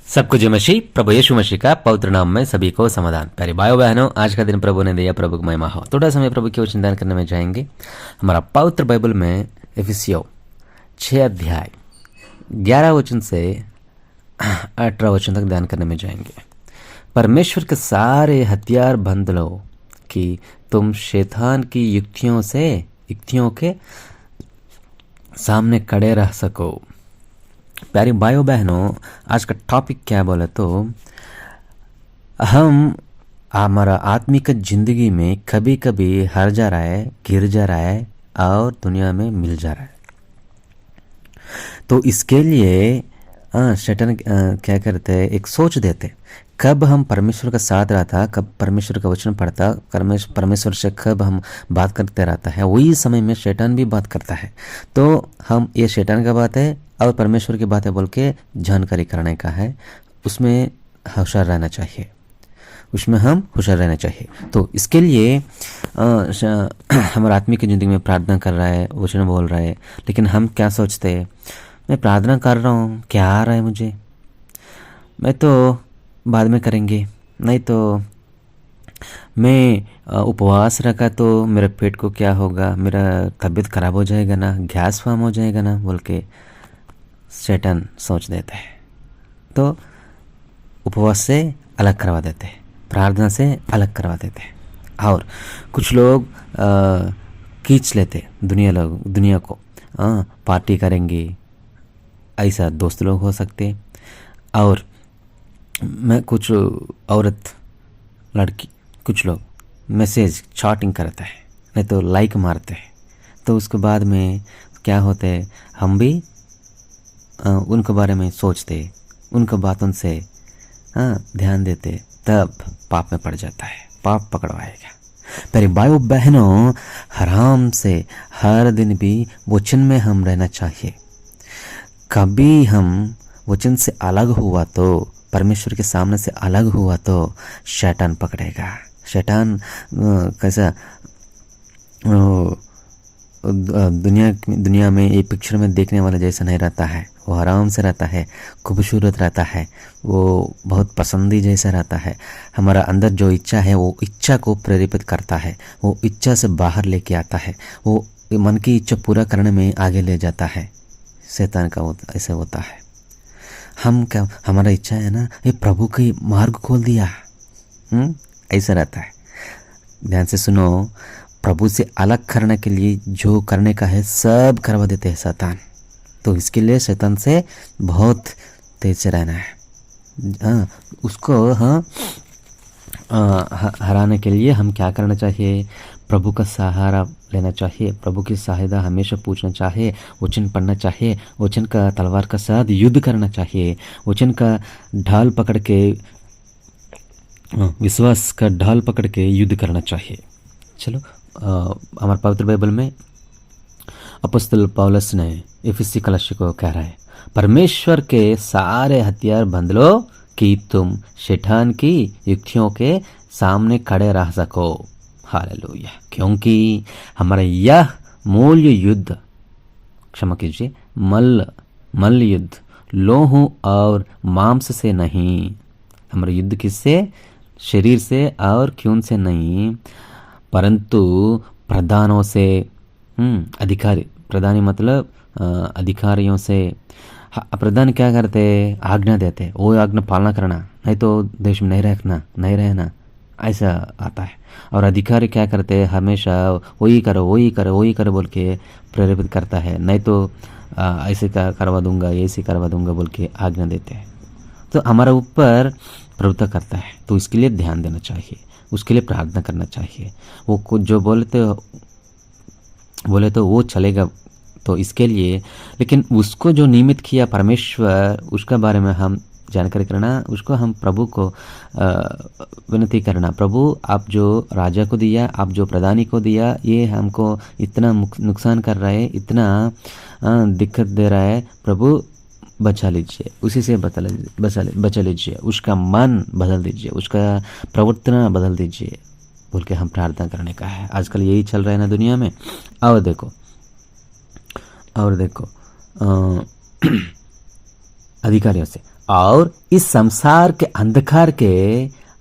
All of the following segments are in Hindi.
सबको जय मसीह। प्रभु यीशु मसीह का पवित्र नाम में सभी को समाधान। प्यारे भाइयों बहनों, आज का दिन प्रभु ने दिया, प्रभु की महिमा हो। थोड़ा समय प्रभु की चिंतन करने में जाएंगे। हमारा पवित्र बाइबल में इफिसियों 6 अध्याय 11 वचन से 18 वचन तक ध्यान करने में जाएंगे। परमेश्वर के सारे हथियार बंद लो कि तुम शैतान की युक्तियों के सामने खड़े रह सको। प्यारे भाइयों बहनों, आज का टॉपिक क्या बोले तो हम हमारा आत्मिक जिंदगी में कभी कभी हार जा रहा है, गिर जा रहा है और दुनिया में मिल जा रहा है। तो इसके लिए शैतान क्या करते हैं, एक सोच देते। कब हम परमेश्वर का साथ रहता, कब परमेश्वर का वचन पढ़ता, परमेश्वर से कब हम बात करते रहता है, वही समय में शैतान भी बात करता है। तो हम ये शैतान का बात है और परमेश्वर की बात है बोल के जानकारी करने का है। उसमें होशियार रहना चाहिए, उसमें हम होशियार रहना चाहिए। तो इसके लिए हमारा आत्मिक जिंदगी में प्रार्थना कर रहा है, वचन बोल रहा है, लेकिन हम क्या सोचते हैं, मैं प्रार्थना कर रहा हूँ, क्या आ रहा है मुझे, मैं तो बाद में करेंगे, नहीं तो मैं उपवास रखा तो मेरे पेट को क्या होगा, मेरा तबीयत खराब हो जाएगा ना, गैस फॉर्म हो जाएगा ना बोल के शैतान सोच देता है। तो उपवास से अलग करवा देते हैं, प्रार्थना से अलग करवा देते हैं। और कुछ लोग खींच लेते दुनिया को, पार्टी करेंगे, ऐसा दोस्त लोग हो सकते। और मैं कुछ औरत लड़की कुछ लोग मैसेज चैटिंग करता है, नहीं तो लाइक मारते हैं। तो उसके बाद में क्या होते है, हम भी उनके बारे में सोचते, उनके बातों से ध्यान देते, तब पाप में पड़ जाता है, पाप पकड़वाएगा। मेरे भाइयों बहनों, हराम से हर दिन भी वचन में हम रहना चाहिए। कभी हम वचन से अलग हुआ तो, परमेश्वर के सामने से अलग हुआ तो शैतान पकड़ेगा। शैतान कैसा दुनिया में ये पिक्चर में देखने वाला जैसा नहीं रहता है। वो आराम से रहता है, खूबसूरत रहता है, वो बहुत पसंदी जैसा रहता है। हमारा अंदर जो इच्छा है वो इच्छा को प्रेरित करता है, वो इच्छा से बाहर लेके आता है, वो मन की इच्छा पूरा करने में आगे ले जाता है। शैतान का ऐसे होता है। हम क्या, हमारा इच्छा है ना, ये प्रभु की मार्ग खोल दिया, ऐसा रहता है। ध्यान से सुनो, प्रभु से अलग करने के लिए जो करने का है सब करवा देते हैं शैतान। तो इसके लिए शैतान से बहुत तेज से रहना है। उसको हराने के लिए हम क्या करना चाहिए, प्रभु का सहारा लेना चाहिए, प्रभु की सहायता हमेशा पूछना चाहिए, वचन पढ़ना चाहिए, वचन का तलवार का साथ युद्ध करना चाहिए, वचन का ढाल पकड़ के, विश्वास का ढाल पकड़ के युद्ध करना चाहिए। चलो, हमारे पवित्र बाइबल में अपॉस्तल पौलुस ने इफिसी कलीसिया को कह रहा है, परमेश्वर के सारे हथियार बंद लो कि तुम शैतान की युक्तियों के सामने खड़े रह सको। हालेलुया। क्योंकि हमारा यह मूल्य युद्ध, क्षमा कीजिए, मल्ल युद्ध लोह और मांस से नहीं। हमारा युद्ध किससे, शरीर से और खून से नहीं, परंतु प्रधानों से, अधिकारी, प्रधानी मतलब अधिकारियों से। प्रधान क्या करते, आज्ञा देते, वो आज्ञा पालना करना, नहीं तो देश में नहीं रहना, ऐसा आता है। और अधिकारी क्या करते, हमेशा वही करो बोल के प्रेरित करता है, नहीं तो ऐसे करवा दूंगा, ऐसे करवा दूंगा बोल के आज्ञा देते हैं। तो हमारा ऊपर प्रभुत्व करता है, तो इसके लिए ध्यान देना चाहिए, उसके लिए प्रार्थना करना चाहिए। वो कुछ जो बोले तो वो चलेगा, तो इसके लिए, लेकिन उसको जो नियमित किया परमेश्वर, उसका बारे में हम जानकारी करना, उसको हम प्रभु को विनती करना, प्रभु आप जो राजा को दिया, आप जो प्रधानी को दिया, ये हमको इतना नुकसान कर रहा है, इतना दिक्कत दे रहा है, प्रभु बचा लीजिए, उसी से बचा लीजिए, उसका मन बदल दीजिए, उसका प्रवर्तना बदल दीजिए बोल के हम प्रार्थना करने का है। आजकल यही चल रहा है ना दुनिया में। और देखो अधिकारियों से और इस संसार के अंधकार के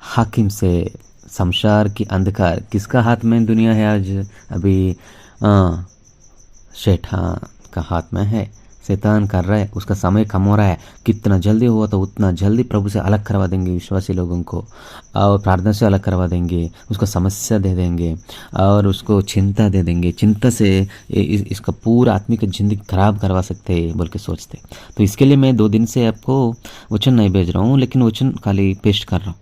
हाकिम से, संसार की अंधकार किसका हाथ में दुनिया है आज? अभी शैतान का हाथ में है। शैतान कर रहा है, उसका समय कम हो रहा है। कितना जल्दी हुआ तो उतना जल्दी प्रभु से अलग करवा देंगे विश्वासी लोगों को, और प्रार्थना से अलग करवा देंगे, उसको समस्या दे देंगे और उसको चिंता दे देंगे। चिंता से इसका पूरा आत्मिक जिंदगी खराब करवा सकते हैं बोल के सोचते। तो इसके लिए मैं 2 दिन से आपको वचन नहीं भेज रहा हूँ, लेकिन वचन खाली पेस्ट कर रहा हूँ।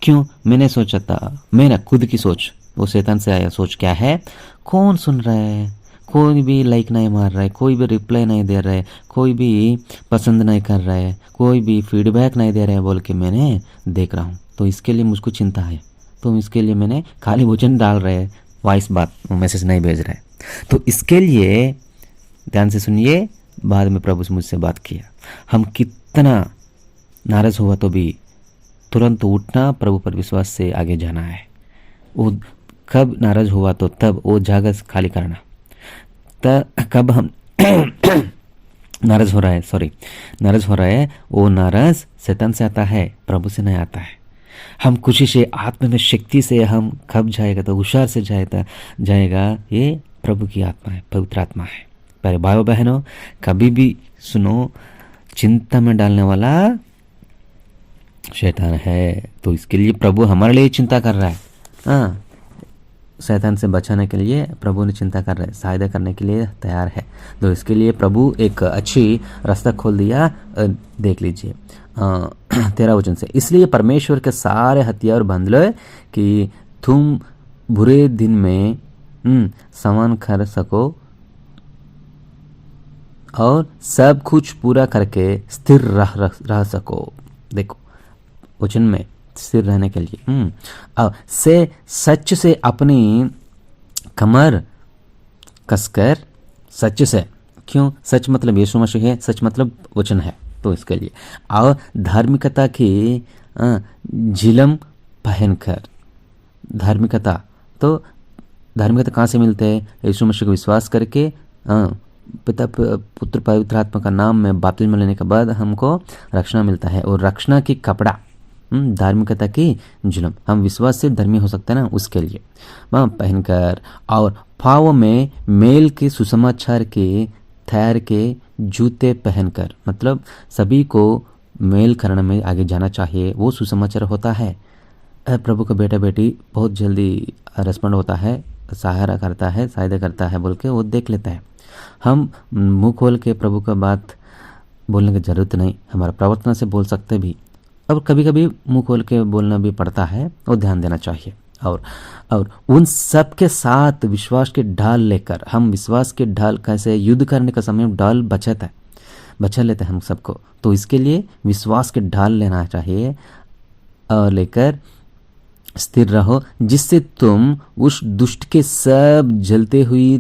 क्यों? मैंने सोचा था, मेरा खुद की सोच, वो शैतान से आया सोच क्या है, कौन सुन रहा है, कोई भी लाइक नहीं मार रहा है, कोई भी रिप्लाई नहीं दे रहा है, कोई भी पसंद नहीं कर रहा है, कोई भी फीडबैक नहीं दे रहा है बोल के मैंने देख रहा हूँ। तो इसके लिए मुझको चिंता है। तो इसके लिए मैंने खाली वचन डाल रहे हैं, वॉइस बात मैसेज नहीं भेज रहा है। तो इसके लिए ध्यान से सुनिए, बाद में प्रभु से मुझसे बात किया। हम कितना नाराज हुआ तो भी तुरंत उठना, प्रभु पर विश्वास से आगे जाना है। वो कब नाराज हुआ तो तब वो जगह खाली करना। कब हम नाराज हो रहा है, वो नाराज शैतान से आता है, प्रभु से नहीं आता है। हम खुशी से, आत्मा में शक्ति से हम कब जाएगा तो हुशार से जाएगा, ये प्रभु की आत्मा है, पवित्र आत्मा है। प्यारे भाइयों बहनों, कभी भी सुनो, चिंता में डालने वाला शैतान है। तो इसके लिए प्रभु हमारे लिए चिंता कर रहा है। हाँ, शैतान से बचाने के लिए प्रभु ने चिंता कर रहा है, सहायता करने के लिए तैयार है। तो इसके लिए प्रभु एक अच्छी रास्ता खोल दिया। देख लीजिए 13 वचन से, इसलिए परमेश्वर के सारे हथियार बांध लो कि तुम बुरे दिन में सामान कर सको और सब कुछ पूरा करके स्थिर रह सको। देखो वचन में स्थिर रहने के लिए से सच से अपनी कमर कसकर, सच से, क्यों? सच मतलब यीशु मसीह है, सच मतलब वचन है। तो इसके लिए और धार्मिकता की झिलम पहनकर, धार्मिकता कहाँ से मिलते हैं? यीशु मसीह को विश्वास करके, पिता पुत्र पवित्र आत्मा का नाम में बपतिस्मा लेने के बाद हमको रक्षणा मिलता है। और रक्षणा की कपड़ा धार्मिकता की जुल्म, हम विश्वास से धर्मी हो सकते हैं ना, उसके लिए पहनकर, और पाँव में मेल के सुसमाचार के थैर के जूते पहनकर, मतलब सभी को मेल करने में आगे जाना चाहिए, वो सुसमाचार होता है। प्रभु का बेटा बेटी बहुत जल्दी रेस्पॉन्ड होता है, सहारा करता है, सहायता करता है बोल के वो देख लेता है। हम मुंह खोल के प्रभु का बात बोलने की जरूरत नहीं, हमारा प्रवर्तन से बोल सकते भी, अब कभी कभी मुंह खोल के बोलना भी पड़ता है, वो ध्यान देना चाहिए। और उन सब के साथ विश्वास के ढाल लेकर, हम विश्वास के ढाल कैसे, युद्ध करने का समय ढाल बचा लेते हैं हम सबको। तो इसके लिए विश्वास के ढाल लेना चाहिए और लेकर स्थिर रहो, जिससे तुम उस दुष्ट के सब जलते हुई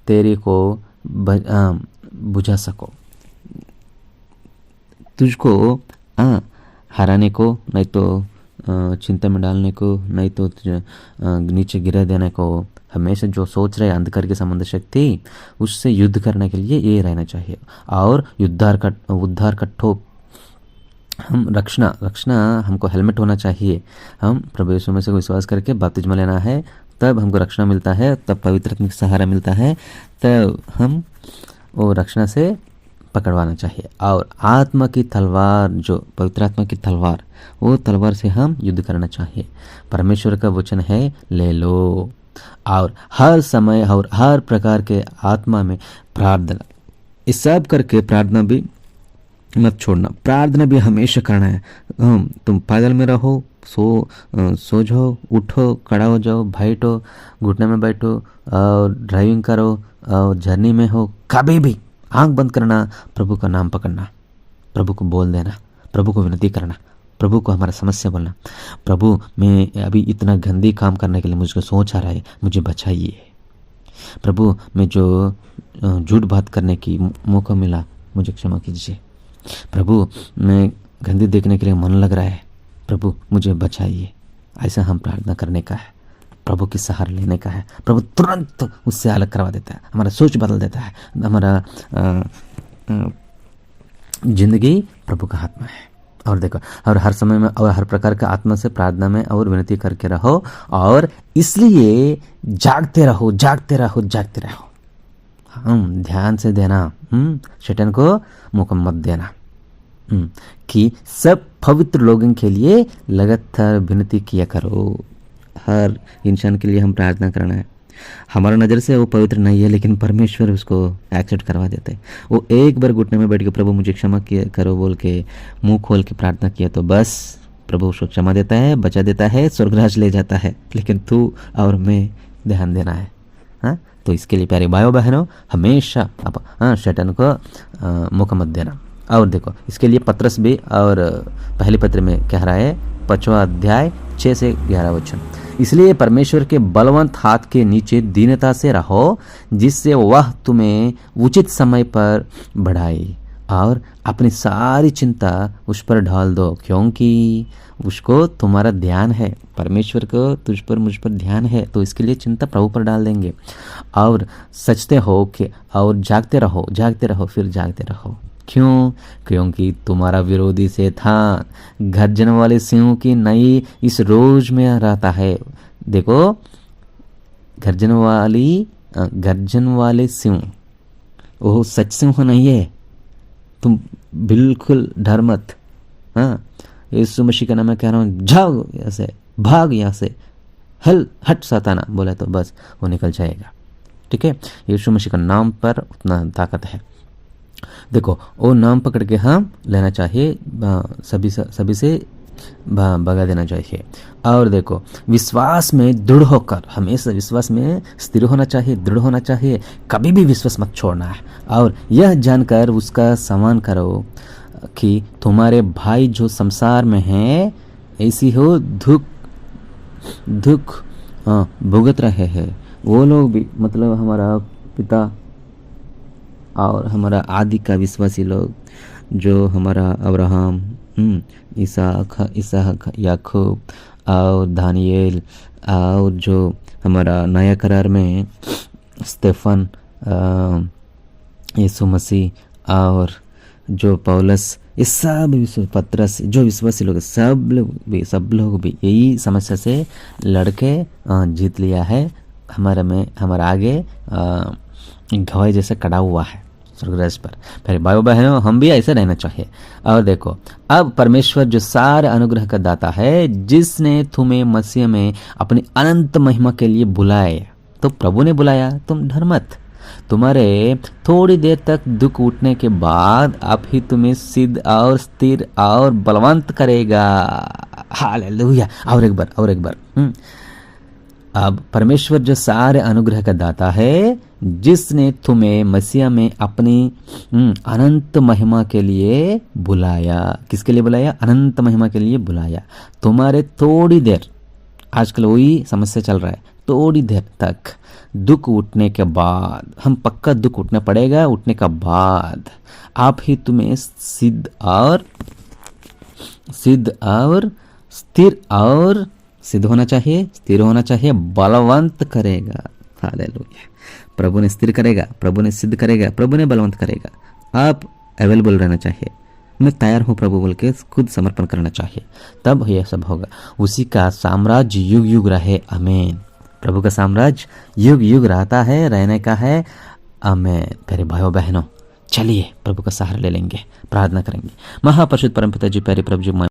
तेरे को बुझा सको, तुझको हराने को, नहीं तो चिंता में डालने को, नहीं तो नीचे गिरा देने को। हमेशा जो सोच रहे अंधकार के संबंध शक्ति, उससे युद्ध करने के लिए ये रहना चाहिए। और उद्धार का ठोप, हम रक्षणा हमको हेलमेट होना चाहिए। हम प्रभु यीशु मसीह को विश्वास करके बपतिस्मा लेना है, तब हमको रक्षणा मिलता है, तब पवित्र आत्मा का सहारा मिलता है, तब हम वो रक्षणा से पकड़वाना चाहिए। और आत्मा की तलवार, जो पवित्र आत्मा की तलवार, वो तलवार से हम युद्ध करना चाहिए। परमेश्वर का वचन है, ले लो। और हर समय और हर प्रकार के आत्मा में प्रार्थना, इस सब करके प्रार्थना भी मत छोड़ना, प्रार्थना भी हमेशा करना है। तुम पैदल में रहो, सो जाओ, उठो, खड़ा हो जाओ, बैठो, घुटने में बैठो, और ड्राइविंग करो, और जर्नी में हो, कभी भी आंख बंद करना, प्रभु का नाम पकड़ना, प्रभु को बोल देना, प्रभु को विनती करना, प्रभु को हमारा समस्या बोलना, प्रभु मैं अभी इतना गंदी काम करने के लिए मुझको सोच आ रहा है, मुझे बचाइए। प्रभु मैं जो झूठ बात करने की मौका मिला, मुझे क्षमा कीजिए। प्रभु मैं गंदी देखने के लिए मन लग रहा है, प्रभु मुझे बचाइए। ऐसा हम प्रार्थना करने का है, प्रभु की सहारा लेने का है। प्रभु तुरंत उससे अलग करवा देता है, हमारा सोच बदल देता है, हमारा जिंदगी प्रभु का हाथ में है। और देखो, और हर समय में और हर प्रकार का आत्मा से प्रार्थना में और विनती करके रहो, और इसलिए जागते रहो, जागते रहो, जागते रहो। ध्यान से देना, शैतान को मौका मत देना, कि सब पवित्र लोगों के लिए लगातार विनती किया करो। हर इंसान के लिए हम प्रार्थना करना है। हमारा नज़र से वो पवित्र नहीं है, लेकिन परमेश्वर उसको एक्सेप्ट करवा देते हैं। वो एक बार घुटने में बैठ के प्रभु मुझे क्षमा किया करो बोल के मुंह खोल के प्रार्थना किया तो बस प्रभु उसको क्षमा देता है, बचा देता है, स्वर्गराज ले जाता है। लेकिन तू और मैं ध्यान देना है। हाँ, तो इसके लिए प्यारे भाइयों बहनों, हमेशा आप शैतान को मौका मत देना। और देखो, इसके लिए पत्रस भी और पहले पत्र में कह रहा है, 5वां अध्याय 6 से 11 वचन, इसलिए परमेश्वर के बलवंत हाथ के नीचे दीनता से रहो, जिससे वह तुम्हें उचित समय पर बढ़ाए, और अपनी सारी चिंता उस पर डाल दो, क्योंकि उसको तुम्हारा ध्यान है। परमेश्वर को तुझ पर मुझ पर ध्यान है, तो इसके लिए चिंता प्रभु पर डाल देंगे। और सचते हो कि और जागते रहो, जागते रहो, फिर जागते रहो। क्यों? क्योंकि तुम्हारा विरोधी शैतान गर्जन वाले सिंह की नई इस रोज में रहता है। देखो, गर्जन वाले सिंह, वो सच सिंह नहीं है। तुम बिल्कुल डर मत। हाँ, यीशु मसीह का नाम मैं कह रहा हूँ, जाओ यहाँ से, भाग यहाँ से, हट साताना बोले तो बस वो निकल जाएगा। ठीक है, यीशु मसीह का नाम पर उतना ताकत है। देखो, वो नाम पकड़ के हम लेना चाहिए, सभी से भगा देना चाहिए। और देखो, विश्वास में दृढ़ होकर, हमेशा विश्वास में स्थिर होना चाहिए, दृढ़ होना चाहिए, कभी भी विश्वास मत छोड़ना है। और यह जानकर उसका सम्मान करो कि तुम्हारे भाई जो संसार में हैं ऐसी हो दुख भुगत रहे हैं, वो लोग भी, मतलब हमारा पिता और हमारा आदि का विश्वासी लोग, जो हमारा अब्राहम, इसहाक, याकूब और दानियेल, और जो हमारा नया करार में स्टेफन, यीशु मसीह और जो पौलुस, ये सब पत्रस, जो विश्वासी लोग, सब लोग भी यही समस्या से लड़के जीत लिया है। हमारा आगे गवाही जैसे कड़ा हुआ है स्वर्गराज पर। फिर भाइयों बहनों, हम भी ऐसे रहना चाहिए। और देखो, अब परमेश्वर जो सारे अनुग्रह का दाता है, जिसने तुम्हें मसीह में अपनी अनंत महिमा के लिए बुलाया, तो प्रभु ने बुलाया, तुम डर मत। तुम्हारे थोड़ी देर तक दुख उठने के बाद आप ही तुम्हें सिद्ध और स्थिर और बलवंत करेगा। हालेलुया। और एक बार अब परमेश्वर जो सारे अनुग्रह का दाता है, जिसने तुम्हें मसीह में अपनी अनंत महिमा के लिए बुलाया। किसके लिए बुलाया? अनंत महिमा के लिए बुलाया। तुम्हारे थोड़ी देर, आजकल वही समस्या चल रहा है, थोड़ी देर तक दुख उठने के बाद, हम पक्का दुख उठना पड़ेगा, उठने का बाद आप ही तुम्हें सिद्ध और सिद्ध होना चाहिए, स्थिर होना चाहिए, बलवंत करेगा। हालेलुया। प्रभु ने स्थिर करेगा, प्रभु ने सिद्ध करेगा, प्रभु ने बलवंत करेगा। आप अवेलेबल रहना चाहिए, मैं तैयार हूँ प्रभु बोल के खुद समर्पण करना चाहिए, तब यह सब होगा। उसी का साम्राज्य युग युग रहे, आमीन। प्रभु का साम्राज्य युग युग रहता है, रहने का है, आमीन। प्यारे भाइयों बहनों, चलिए प्रभु का सहारा ले लेंगे, प्रार्थना करेंगे। महापरिशुद्ध परमपिता जी, प्यारे प्रभु जी,